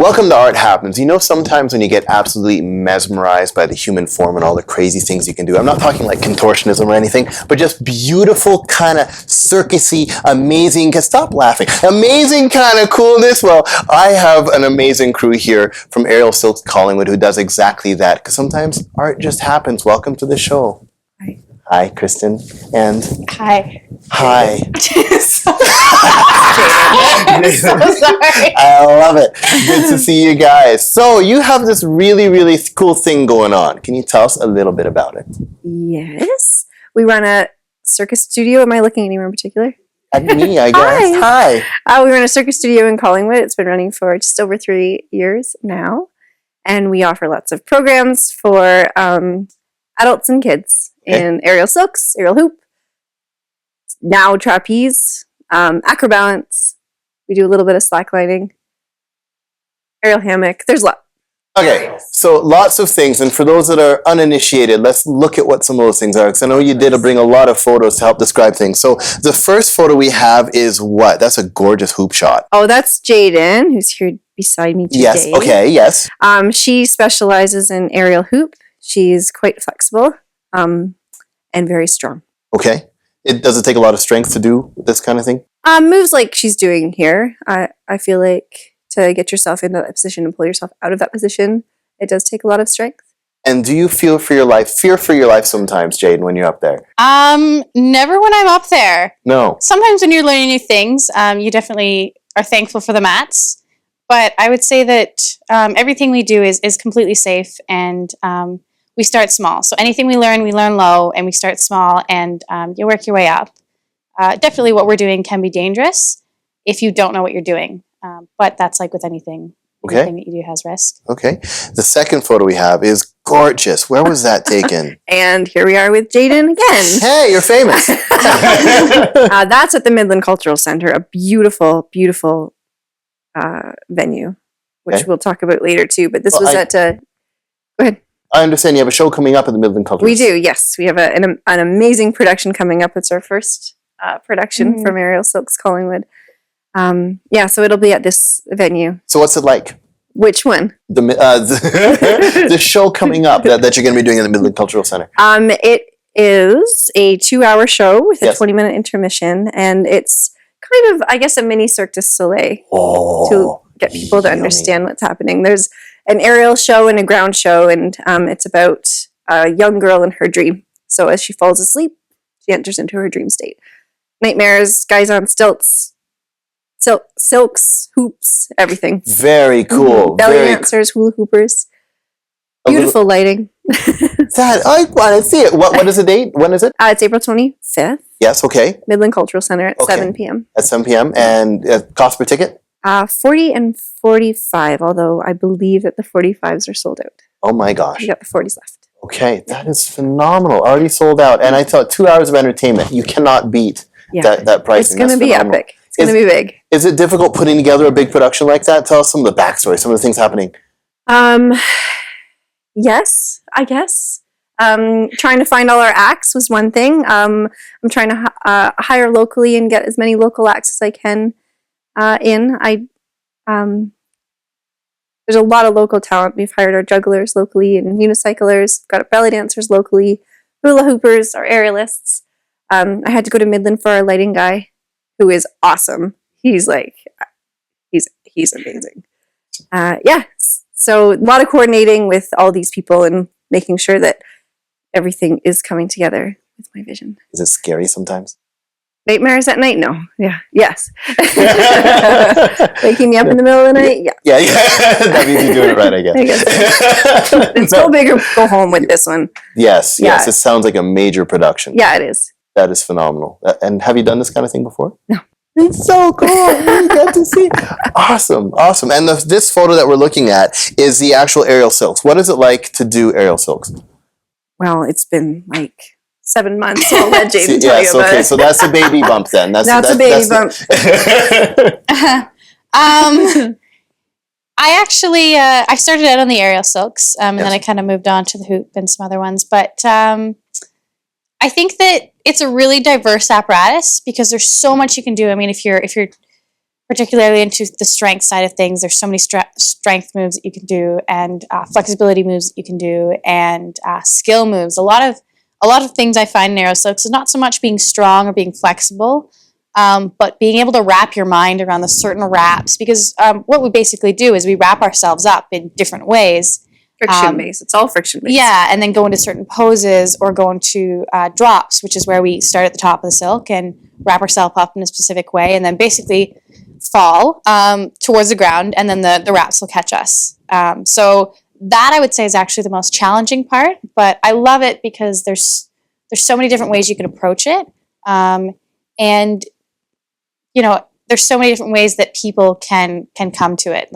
Welcome to Art Happens. You know, sometimes when you get absolutely mesmerized by the human form and all the crazy things you can do, I'm not talking like contortionism or anything, but just beautiful kind of circusy, amazing, stop laughing, amazing kind of coolness. Well, I have an amazing crew here from Aerial Silks Collingwood who does exactly that, because sometimes art just happens. Welcome to the show. Hi. Hi, Kristen. And hi. Hi. So sorry. I love it. Good to see you guys. So you have this really, really cool thing going on. Can you tell us a little bit about it? Yes. We run a circus studio. Am I looking anywhere in particular? At me, I guess. Hi. We run a circus studio in Collingwood. It's been running for just over 3 years now. And we offer lots of programs for adults and kids in aerial silks, aerial hoop, now trapeze, acrobalance. We do a little bit of slacklining, aerial hammock. There's a lot. Okay, so lots of things. And for those that are uninitiated, let's look at what some of those things are. Because I know you did bring a lot of photos to help describe things. So the first photo we have is what? That's a gorgeous hoop shot. Oh, that's Jaden, who's here beside me today. Yes, okay, yes. She specializes in aerial hoop. She's quite flexible and very strong. Okay. Does it take a lot of strength to do this kind of thing? Moves like she's doing here. I feel like to get yourself into that position and pull yourself out of that position, it does take a lot of strength. And do you fear for your life sometimes, Jaden, when you're up there? Never when I'm up there. No. Sometimes when you're learning new things, you definitely are thankful for the mats. But I would say that everything we do is completely safe, and we start small. So anything we learn low, and we start small, and you work your way up. Definitely what we're doing can be dangerous if you don't know what you're doing. But that's like with anything. Okay. Anything that you do has risk. Okay. The second photo we have is gorgeous. Where was that taken? And here we are with Jaden again. Hey, you're famous. That's at the Midland Cultural Center, a beautiful, beautiful venue, which we'll talk about later too. But this was at... Go ahead. I understand you have a show coming up at the Midland Cultural Center. We do, yes. We have an amazing production coming up. It's our first production from Aerial Silks Collingwood. So it'll be at this venue. So what's it like? Which one? The show coming up that you're going to be doing in the Midland Cultural Center. It is a 2-hour show with a 20-minute intermission, and it's kind of, I guess, a mini Cirque du Soleil to get people to understand what's happening. There's an aerial show and a ground show, and it's about a young girl in her dream. So as she falls asleep, she enters into her dream state. Nightmares, guys on stilts, silks, hoops, everything. Very cool. Belly dancers, hula hoopers. Beautiful lighting. That I want to see it. What is the date? When is it? It's April 25th. Yes, okay. Midland Cultural Center at 7 p.m. At 7 p.m. And cost per ticket? 40 and 45, although I believe that the 45s are sold out. Oh my gosh. We got the 40s left. Okay, that is phenomenal. Already sold out. And I thought 2 hours of entertainment. You cannot beat that pricing. It's going to be epic. It's going to be big. Is it difficult putting together a big production like that? Tell us some of the backstory, some of the things happening. Yes, I guess. Trying to find all our acts was one thing. I'm trying to hire locally and get as many local acts as I can in. There's a lot of local talent. We've hired our jugglers locally and unicyclers, got our belly dancers locally, hula hoopers, our aerialists. I had to go to Midland for our lighting guy, who is awesome. He's amazing. So a lot of coordinating with all these people and making sure that everything is coming together with my vision. Is it scary sometimes? Nightmares at night? No. Yeah. Yes. Waking me up in the middle of the night? Yeah. Yeah. That means you're doing it right, I guess. It's go big or go home with this one. Yes. It sounds like a major production. Yeah, it is. That is phenomenal. And have you done this kind of thing before? No. It's so cool. You get to see. Awesome. And this photo that we're looking at is the actual aerial silks. What is it like to do aerial silks? Well, it's been like 7 months. So I'll let Jaden tell you about it. So that's a baby bump then. That's a baby bump. I actually I started out on the aerial silks, and then I kind of moved on to the hoop and some other ones. But I think that it's a really diverse apparatus because there's so much you can do. I mean, if you're particularly into the strength side of things. There's so many strength moves that you can do, and flexibility moves that you can do, and skill moves. A lot of things I find in aerial silks is not so much being strong or being flexible, but being able to wrap your mind around the certain wraps. Because what we basically do is we wrap ourselves up in different ways. Friction based. It's all friction based. Yeah, and then go into certain poses or go into drops, which is where we start at the top of the silk and wrap ourselves up in a specific way, and then basically fall towards the ground, and then the wraps will catch us. So that, I would say, is actually the most challenging part, but I love it because there's so many different ways you can approach it, and there's so many different ways that people can come to it.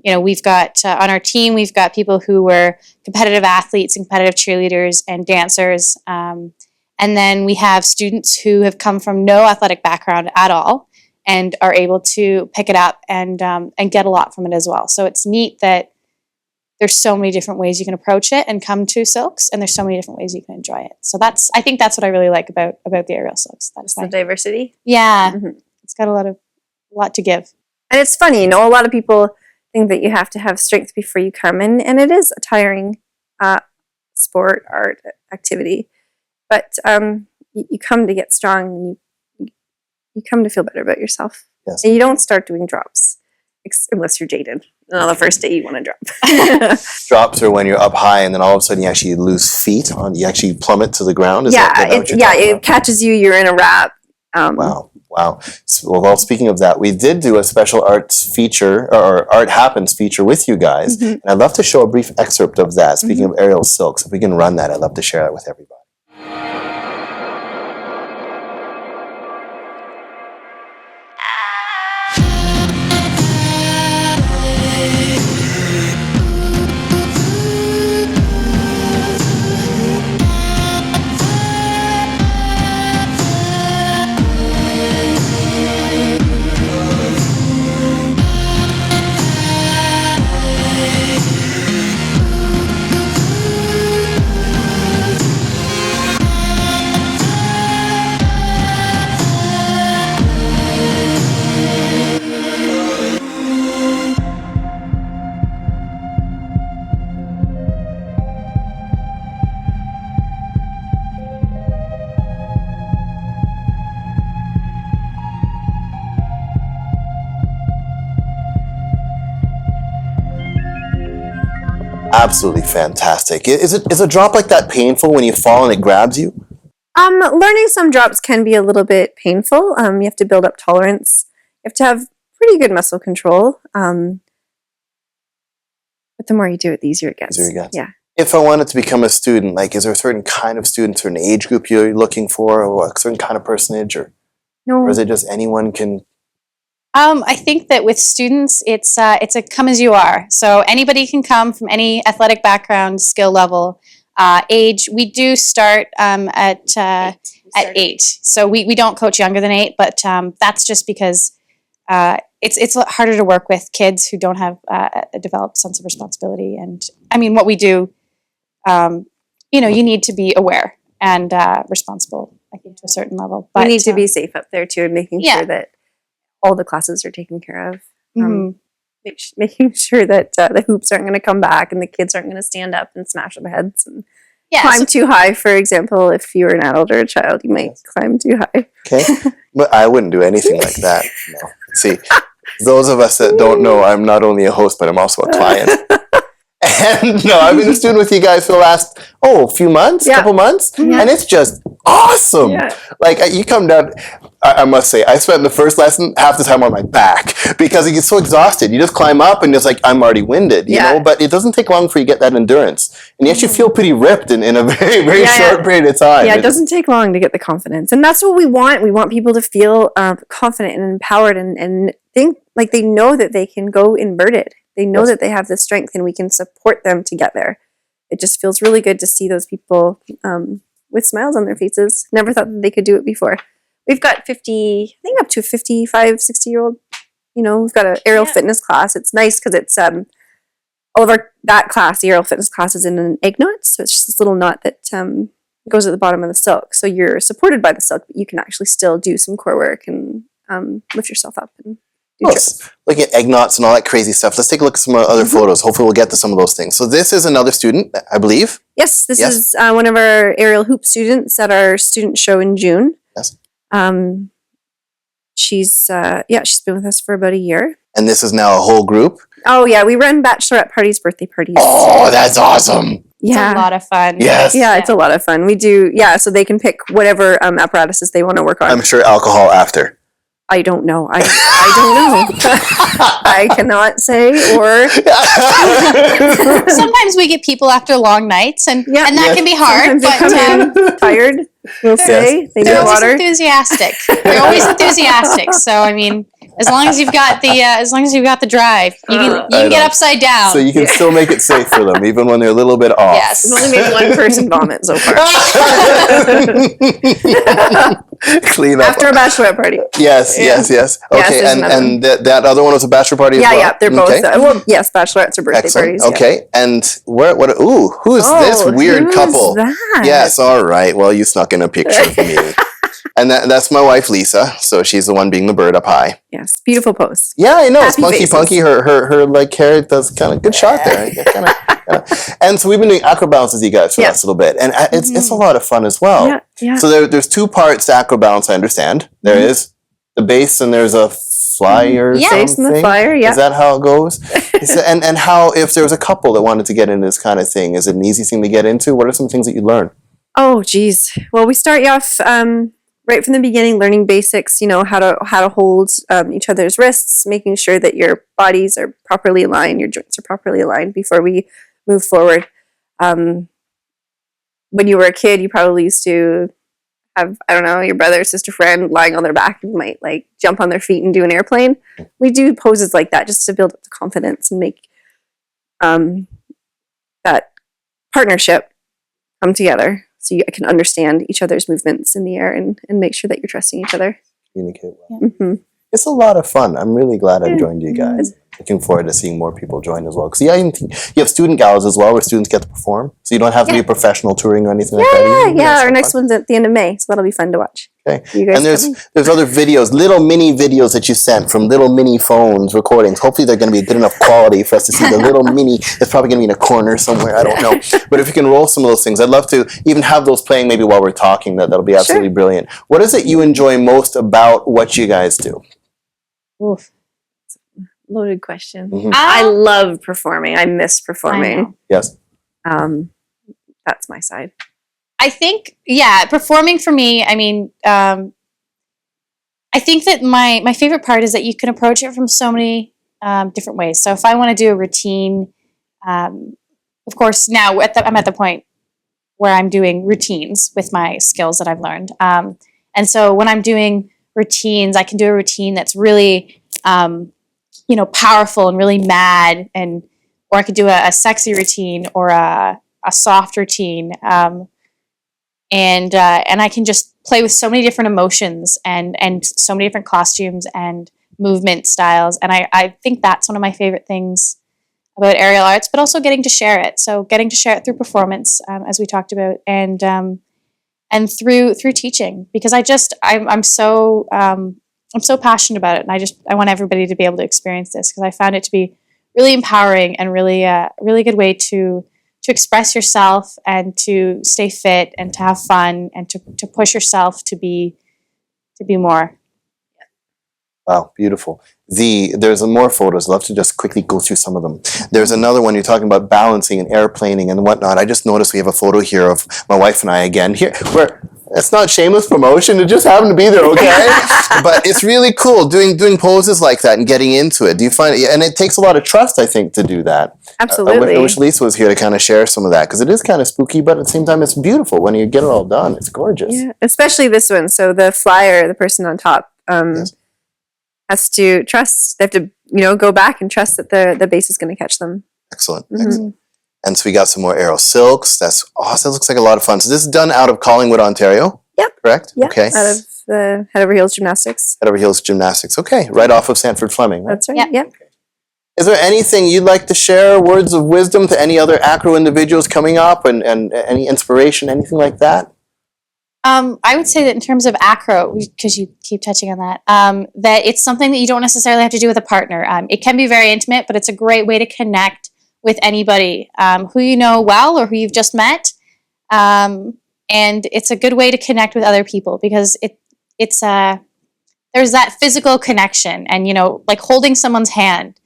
We've got on our team, we've got people who were competitive athletes and competitive cheerleaders and dancers, and then we have students who have come from no athletic background at all and are able to pick it up and get a lot from it as well. So it's neat that there's so many different ways you can approach it and come to silks, and there's so many different ways you can enjoy it. So I think that's what I really like about the aerial silks. That's the diversity. Yeah, it's got a lot to give. And it's funny, a lot of people think that you have to have strength before you come in, and it is a tiring sport, art, activity. But you come to get strong, and you come to feel better about yourself. Yes. And you don't start doing drops unless you're jaded. And on the first day, you want to drop. Drops are when you're up high and then all of a sudden you actually lose feet. You actually plummet to the ground. It catches you. You're in a wrap. Wow. So, well, speaking of that, we did do a special arts feature, or Art Happens feature with you guys. And I'd love to show a brief excerpt of that. Speaking of aerial silks, if we can run that, I'd love to share that with everybody. Absolutely fantastic. Is a drop like that painful when you fall and it grabs you? Learning some drops can be a little bit painful. You have to build up tolerance. You have to have pretty good muscle control. But the more you do it, the easier it gets. Yeah. If I wanted to become a student, is there a certain kind of student, certain age group you're looking for, or a certain kind of personage, or is it just anyone can? I think that with students, it's a come as you are. So anybody can come from any athletic background, skill level, age. We do start at 8. So we don't coach younger than 8, but that's just because it's a lot harder to work with kids who don't have a developed sense of responsibility. And I mean, what we do, you need to be aware and responsible, I think, to a certain level. But we need to be safe up there too, and making sure that all the classes are taken care of. Making sure that the hoops aren't going to come back and the kids aren't going to stand up and smash their heads and climb too high. For example, if you're an adult or a child, you might climb too high. Okay, but I wouldn't do anything like that. No. See, those of us that don't know, I'm not only a host, but I'm also a client. And no, I've been a student with you guys for the last, few months, couple months, and it's just awesome. Yeah. You come down, I must say, I spent the first lesson half the time on my back because you get so exhausted. You just climb up and it's like, I'm already winded, you know, but it doesn't take long for you to get that endurance. And you actually feel pretty ripped in a very, very short period of time. Yeah, it doesn't take long to get the confidence. And that's what we want. We want people to feel confident and empowered and think like they know that they can go inverted. They know that they have the strength and we can support them to get there. It just feels really good to see those people with smiles on their faces. Never thought that they could do it before. We've got 50, I think up to 55, 60-year-old, we've got an aerial fitness class. It's nice because it's all of that class, the aerial fitness class, is in an egg knot. So it's just this little knot that goes at the bottom of the silk. So you're supported by the silk, but you can actually still do some core work and lift yourself up and Looking at egg knots and all that crazy stuff. Let's take a look at some other photos. Hopefully we'll get to some of those things. So this is another student, I believe. Yes, this is one of our aerial hoop students at our student show in June. Yes. She's been with us for about a year. And this is now a whole group. Oh yeah, we run bachelorette parties, birthday parties. Oh, that's awesome. Yeah. It's a lot of fun. Yes. Yeah, it's a lot of fun. We do, so they can pick whatever apparatuses they want to work on. I'm sure alcohol after. I don't know. I don't know. I cannot say or. Sometimes we get people after long nights, and that can be hard. Sometimes they come in tired. We'll say they they're need always water. enthusiastic. They're always enthusiastic. So I mean, as long as you've got the drive, you can get upside down. So you can still make it safe for them, even when they're a little bit off. Yes. We've only made one person vomit so far. Clean up. After a bachelorette party. Yes. Okay, there's and that other one was a bachelor party as well? Yeah, they're both. Okay. Yes, bachelorettes or birthday Excellent. parties. Okay, and who's this weird who's couple? That? Yes, all right. Well, you snuck in a picture of me. And that's my wife, Lisa. So she's the one being the bird up high. Yes, beautiful pose. Yeah, I know. It's Happy Monkey faces. Punky. Her like hair does kind of good shot there. Kinda. And so we've been doing acrobalance with you guys for the last little bit, and it's a lot of fun as well. Yeah. So there's two parts to acrobalance. I understand. There is the base, and there's a flyer. Yeah. Base and the flyer. Yeah. Is that how it goes? And how, if there was a couple that wanted to get into this kind of thing, is it an easy thing to get into? What are some things that you learn? Oh, geez. Well, we start you off right from the beginning, learning basics. You know, how to hold each other's wrists, making sure that your bodies are properly aligned, your joints are properly aligned before we move forward. When you were a kid, you probably used to have, I don't know, your brother or sister friend lying on their back and might like jump on their feet and do an airplane. We do poses like that just to build up the confidence and make that partnership come together so you can understand each other's movements in the air and make sure that you're trusting each other. Communicate well. Mm-hmm. It's a lot of fun. I'm really glad I joined you guys. Looking forward to seeing more people join as well. Because you have student galas as well, where students get to perform. So you don't have to be a professional touring or anything like that. Yeah. Our next one's at the end of May, so that'll be fun to watch. Okay. You guys And there's other videos, little mini videos that you sent from little mini phones recordings. Hopefully they're going to be good enough quality for us to see the little mini. It's probably going to be in a corner somewhere. I don't know. But if you can roll some of those things, I'd love to even have those playing maybe while we're talking. That'll be absolutely brilliant. What is it you enjoy most about what you guys do? Oof. Loaded question. Mhm. I love performing. I miss I performing. know. Yes. That's my side. I think, performing for me, I mean, I think that my favorite part is that you can approach it from so many different ways. So if I want to do a routine, of course, now I'm at the point where I'm doing routines with my skills that I've learned. And so when I'm doing routines, I can do a routine that's really, powerful and really mad, or I could do a sexy routine or a soft routine. And I can just play with so many different emotions and so many different costumes and movement styles. And I think that's one of my favorite things about aerial arts, but also getting to share it. So getting to share it through performance, as we talked about, and through teaching, because I'm so passionate about it, and I want everybody to be able to experience this, because I found it to be really empowering and really good way to express yourself and to stay fit and to have fun and to push yourself to be more. Wow, beautiful. There's more photos. I'd love to just quickly go through some of them. There's another one you're talking about balancing and airplaning and whatnot. I just noticed we have a photo here of my wife and I again here. It's not shameless promotion. It just happened to be there, okay? But it's really cool doing poses like that and getting into it. Do you find it? And it takes a lot of trust, I think, to do that. Absolutely. I wish Lisa was here to kind of share some of that, because it is kind of spooky, but at the same time, it's beautiful when you get it all done. It's gorgeous. Yeah, especially this one. So the flyer, the person on top, has to trust. They have to, go back and trust that the base is going to catch them. Excellent. Excellent. And so we got some more aero silks. That's awesome. That looks like a lot of fun. So this is done out of Collingwood, Ontario. Yep. Correct? Yeah. Okay. Out of the Head Over Heels Gymnastics. Head Over Heels Gymnastics. Okay. Right off of Sanford Fleming. Right? That's right. Yeah. Is there anything you'd like to share, words of wisdom to any other acro individuals coming up, and any inspiration, anything like that? I would say that in terms of acro, because you keep touching on that, that it's something that you don't necessarily have to do with a partner. It can be very intimate, but it's a great way to connect with anybody who you know well or who you've just met. And it's a good way to connect with other people because it's there's that physical connection and, like holding someone's hand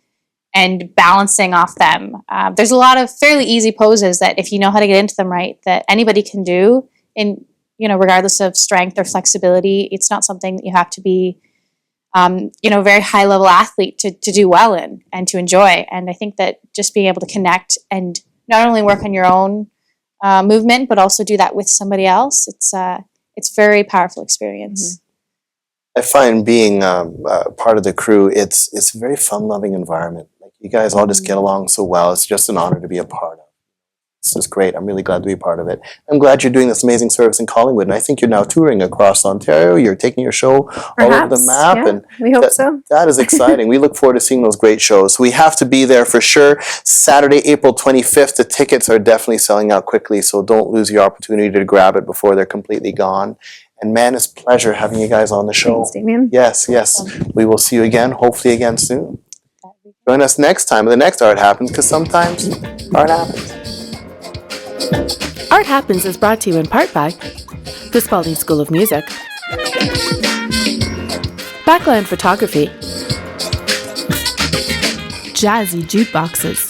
and balancing off them. There's a lot of fairly easy poses that if you know how to get into them right, that anybody can do in, regardless of strength or flexibility. It's not something that you have to be, very high level athlete to do well in and to enjoy. And I think that just being able to connect and not only work on your own movement, but also do that with somebody else, it's a very powerful experience. Mm-hmm. I find being part of the crew, it's a very fun-loving environment. Like you guys all just get along so well. It's just an honor to be a part of. It's just great. I'm really glad to be a part of it. I'm glad you're doing this amazing service in Collingwood, and I think you're now touring across Ontario. You're taking your show all over the map, yeah, and we hope so. That is exciting. We look forward to seeing those great shows. So we have to be there for sure. Saturday, April 25th. The tickets are definitely selling out quickly, so don't lose your opportunity to grab it before they're completely gone. And man, it's a pleasure having you guys on the show. Thanks, Damien. Yes. We will see you again, hopefully again soon. Join us next time when the next Art Happens, because sometimes art happens. Art Happens is brought to you in part by the Spalding School of Music, Backland Photography, Jazzy Jukeboxes,